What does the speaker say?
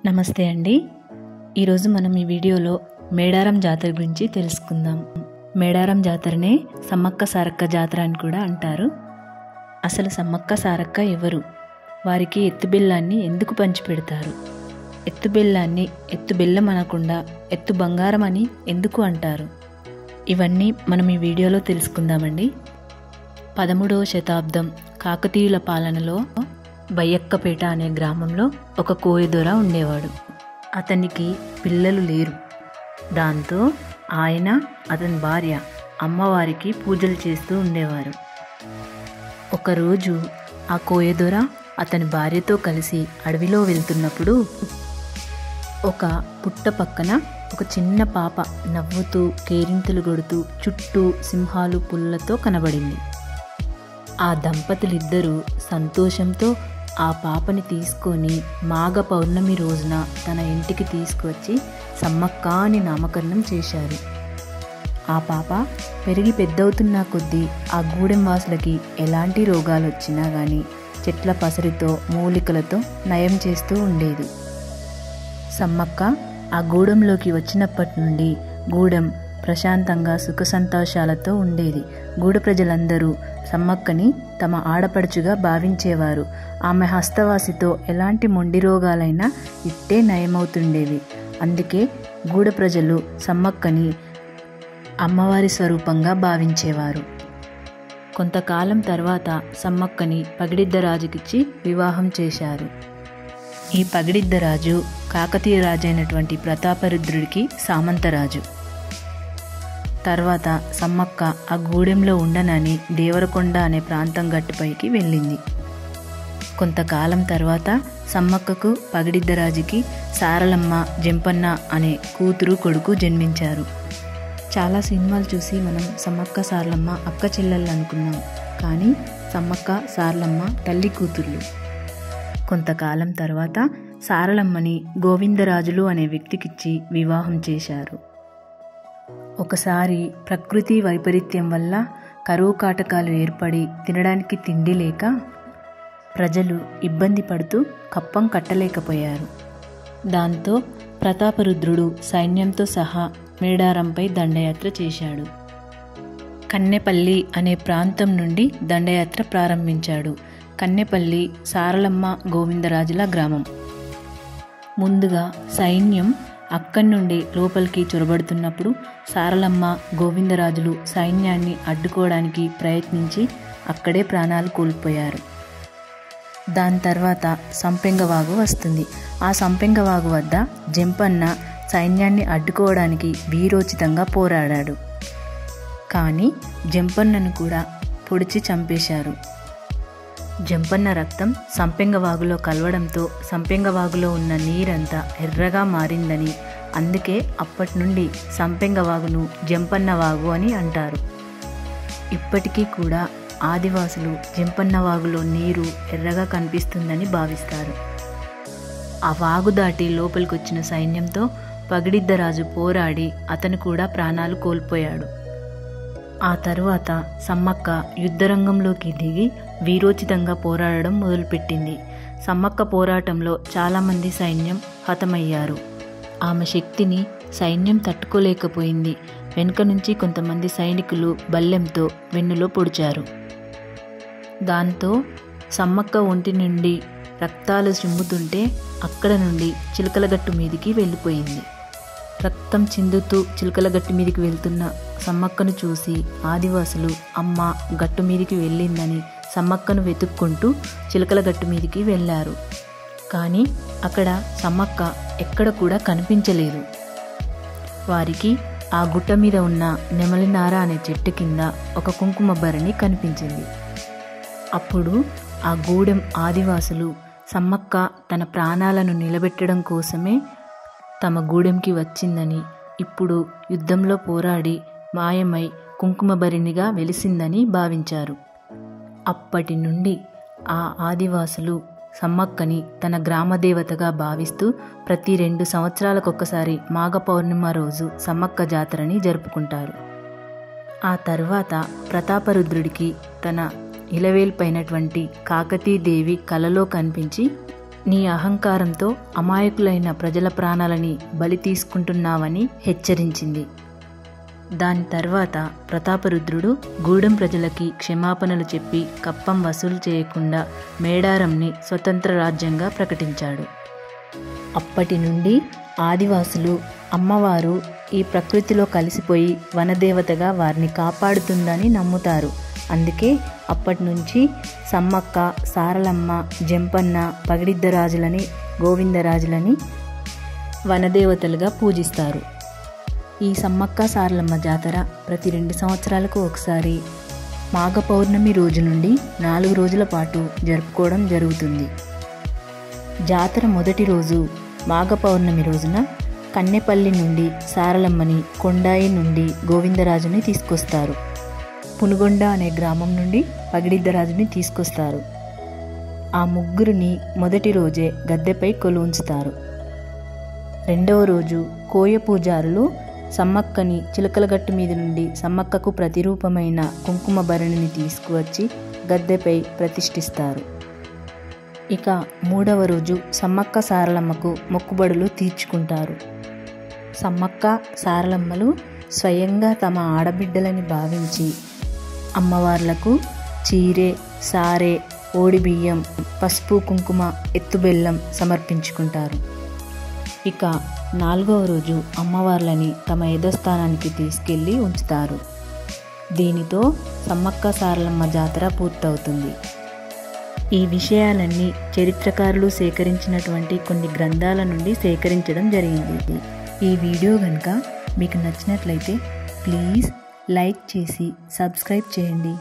నమస్తే అండి. ఈరోజు మనం ఈ వీడియోలో మేడారం జాతర గురించి తెలుసుకుందాం. మేడారం జాతరనే సమ్మక్క సారక్క జాతర అని కూడా అంటారు. అసలు సమ్మక్క సారక్క ఎవరు? వారికి ఎత్తుబెల్లాన్ని ఎందుకు పంచిపెడతారు? ఎత్తుబెల్లాన్ని ఎత్తు బెల్లం అనకుండా ఎత్తు బంగారం అని ఎందుకు అంటారు? ఇవన్నీ మనం ఈ వీడియోలో తెలుసుకుందామండి. 13వ శతాబ్దం కాకతీయుల పాలనలో బయ్యక్కపేట అనే గ్రామంలో ఒక కోయదొర ఉండేవాడు. అతనికి పిల్లలు లేరు. దాంతో ఆయన అతని భార్య అమ్మవారికి పూజలు చేస్తూ ఉండేవారు. ఒకరోజు ఆ కోయదొర అతని భార్యతో కలిసి అడవిలో వెళ్తున్నప్పుడు ఒక పుట్ట పక్కన ఒక చిన్న పాప నవ్వుతూ కేరింతలు కొడుతూ చుట్టూ సింహాలు పుల్లతో కనబడింది. ఆ దంపతులిద్దరూ సంతోషంతో ఆ పాపని తీసుకొని మాఘ పౌర్ణమి రోజున తన ఇంటికి తీసుకువచ్చి సమ్మక్క అని నామకరణం చేశారు. ఆ పాప పెరిగి పెద్దవుతున్న కొద్దీ ఆ గూడెం వాసులకి ఎలాంటి రోగాలు వచ్చినా కానీ చెట్ల పసరితో మూలికలతో నయం చేస్తూ ఉండేది. సమ్మక్క ఆ గూడెంలోకి వచ్చినప్పటి నుండి గూడెం ప్రశాంతంగా సుఖ సంతోషాలతో ఉండేది. గూడ ప్రజలందరూ సమ్మక్కని తమ ఆడపడుచుగా భావించేవారు. ఆమె హస్తవాసితో ఎలాంటి మొండి రోగాలైనా ఇట్టే నయమవుతుండేవి. అందుకే గూడ ప్రజలు సమ్మక్కని అమ్మవారి స్వరూపంగా భావించేవారు. కొంతకాలం తర్వాత సమ్మక్కని పగిడిద్దరాజుకిచ్చి వివాహం చేశారు. ఈ పగిడిద్దరాజు కాకతీయ రాజు అయినటువంటి ప్రతాపరుద్రుడికి సామంతరాజు. తర్వాత సమ్మక్క ఆ గూడెంలో ఉండనని దేవరకొండ అనే ప్రాంతం గట్టుపైకి వెళ్ళింది. కొంతకాలం తర్వాత సమ్మక్కకు పగిడిద్దరాజుకి సారలమ్మ, జంపన్న అనే కూతురు కొడుకు జన్మించారు. చాలా సినిమాలు చూసి మనం సమ్మక్క సారలమ్మ అక్క చెల్లెళ్ళు అనుకున్నాం. కానీ సమ్మక్క సారలమ్మ తల్లి కూతుర్లు. కొంతకాలం తర్వాత సారలమ్మని గోవిందరాజులు అనే వ్యక్తికిచ్చి వివాహం చేశారు. ఒకసారి ప్రకృతి వైపరీత్యం వల్ల కరువు కాటకాలు ఏర్పడి తినడానికి తిండి లేక ప్రజలు ఇబ్బంది పడుతూ కప్పం కట్టలేకపోయారు. దాంతో ప్రతాపరుద్రుడు సైన్యంతో సహా మేడారంపై దండయాత్ర చేశాడు. కన్నెపల్లి అనే ప్రాంతం నుండి దండయాత్ర ప్రారంభించాడు. కన్నెపల్లి సారలమ్మ గోవిందరాజుల గ్రామం. ముందుగా సైన్యం అక్కడి నుండి లోపలికి చొరబడుతున్నప్పుడు సారలమ్మ, గోవిందరాజులు సైన్యాన్ని అడ్డుకోవడానికి ప్రయత్నించి అక్కడే ప్రాణాలు కోల్పోయారు. దాని తర్వాత సంపెంగవాగు వస్తుంది. ఆ సంపెంగవాగు వద్ద జంపన్న సైన్యాన్ని అడ్డుకోవడానికి వీరోచితంగా పోరాడాడు. కానీ జంపన్నను కూడా పొడిచి చంపేశారు. జంపన్న రక్తం సంపెంగవాగులో కలవడంతో సంపెంగవాగులో ఉన్న నీరంతా ఎర్రగా మారిందని, అందుకే అప్పటి నుండి సంపెంగవాగును జంపన్నవాగు అని అంటారు. ఇప్పటికీ కూడా ఆదివాసులు జంపన్నవాగులో నీరు ఎర్రగా కనిపిస్తుందని భావిస్తారు. ఆ వాగు దాటి లోపలికొచ్చిన సైన్యంతో పగిడిద్దరాజు పోరాడి అతను కూడా ప్రాణాలు కోల్పోయాడు. ఆ తరువాత సమ్మక్క యుద్ధరంగంలోకి దిగి వీరోచితంగా పోరాడడం మొదలుపెట్టింది. సమ్మక్క పోరాటంలో చాలామంది సైన్యం హతమయ్యారు. ఆమె శక్తిని సైన్యం తట్టుకోలేకపోయింది. వెనుక నుంచి కొంతమంది సైనికులు బల్లెంతో వెన్నులో పొడిచారు. దాంతో సమ్మక్క ఒంటి నుండి రక్తాలు చిమ్ముతుంటే అక్కడ నుండి చిలకలగట్టు మీదికి వెళ్ళిపోయింది. రక్తం చిందుతూ చిలకలగట్టు మీదికి వెళ్తున్న సమ్మక్కను చూసి ఆదివాసులు అమ్మ గట్టు మీదికి వెళ్ళిందని సమ్మక్కను వెతుక్కుంటూ చిలకలగట్టు మీదికి వెళ్ళారు. కానీ అక్కడ సమ్మక్క ఎక్కడ కూడా కనిపించలేదు. వారికి ఆ గుట్ట మీద ఉన్న నెమలినార అనే చెట్టు కింద ఒక కుంకుమ భరణి కనిపించింది. అప్పుడు ఆ గూడెం ఆదివాసులు సమ్మక్క తన ప్రాణాలను నిలబెట్టడం కోసమే తమ గూడెంకి వచ్చిందని, ఇప్పుడు యుద్ధంలో పోరాడి మాయమై కుంకుమ భరిణిగా వెలిసిందని భావించారు. అప్పటి నుండి ఆ ఆదివాసులు సమ్మక్కని తన గ్రామదేవతగా భావిస్తూ ప్రతి 2 సంవత్సరాలకొకసారి మాఘ పౌర్ణిమ రోజు సమ్మక్క జాతరని జరుపుకుంటారు. ఆ తర్వాత ప్రతాపరుద్రుడికి తన ఇలవేల్పైనటువంటి కాకతీదేవి కలలో కనిపించి నీ అహంకారంతో అమాయకులైన ప్రజల ప్రాణాలని బలి తీసుకుంటున్నావని హెచ్చరించింది. దాని తర్వాత ప్రతాపరుద్రుడు గూడెం ప్రజలకి క్షమాపణలు చెప్పి కప్పం వసూలు చేయకుండా మేడారంని స్వతంత్ర రాజ్యంగా ప్రకటించాడు. అప్పటి నుండి ఆదివాసులు అమ్మవారు ఈ ప్రకృతిలో కలిసిపోయి వనదేవతగా వారిని కాపాడుతుందని నమ్ముతారు. అందుకే అప్పటి నుంచి సమ్మక్క, సారలమ్మ, జంపన్న, పగిడిద్దరాజులని, గోవిందరాజులని వనదేవతలుగా పూజిస్తారు. ఈ సమ్మక్క సారలమ్మ జాతర ప్రతి 2 సంవత్సరాలకు ఒకసారి మాఘ పౌర్ణమి రోజు నుండి 4 రోజుల పాటు జరుపుకోవడం జరుగుతుంది. జాతర మొదటి రోజు మాఘ పౌర్ణమి రోజున కన్నెపల్లి నుండి సారలమ్మని, కొండాయి నుండి గోవిందరాజుని తీసుకొస్తారు. పునుగొండ అనే గ్రామం నుండి పగిడిద్దరాజుని తీసుకొస్తారు. ఆ ముగ్గురిని మొదటి రోజే గద్దెపై కొలువుంచుతారు. రెండవ రోజు కోయ పూజారులు సమ్మక్కని చిలకలగట్టు మీద నుండి సమ్మక్కకు ప్రతిరూపమైన కుంకుమ భరణిని తీసుకువచ్చి గద్దెపై ప్రతిష్ఠిస్తారు. ఇక మూడవ రోజు సమ్మక్క సారలమ్మకు మొక్కుబడులు తీర్చుకుంటారు. సమ్మక్క సారలమ్మలు స్వయంగా తమ ఆడబిడ్డలని భావించి అమ్మవార్లకు చీరె, సారె, ఓడిబియ్యం, పసుపు, కుంకుమ, ఎత్తుబెల్లం సమర్పించుకుంటారు. ఇక 4వ రోజు అమ్మవార్లని తమ యథస్థానానికి తీసుకెళ్లి ఉంచుతారు. దీనితో సమ్మక్క సారలమ్మ జాతర పూర్తవుతుంది. ఈ విషయాలన్నీ చరిత్రకారులు సేకరించినటువంటి కొన్ని గ్రంథాల నుండి సేకరించడం జరిగింది. ఈ వీడియో కనుక మీకు నచ్చినట్లయితే ప్లీజ్ లైక్ చేసి సబ్స్క్రైబ్ చేయండి.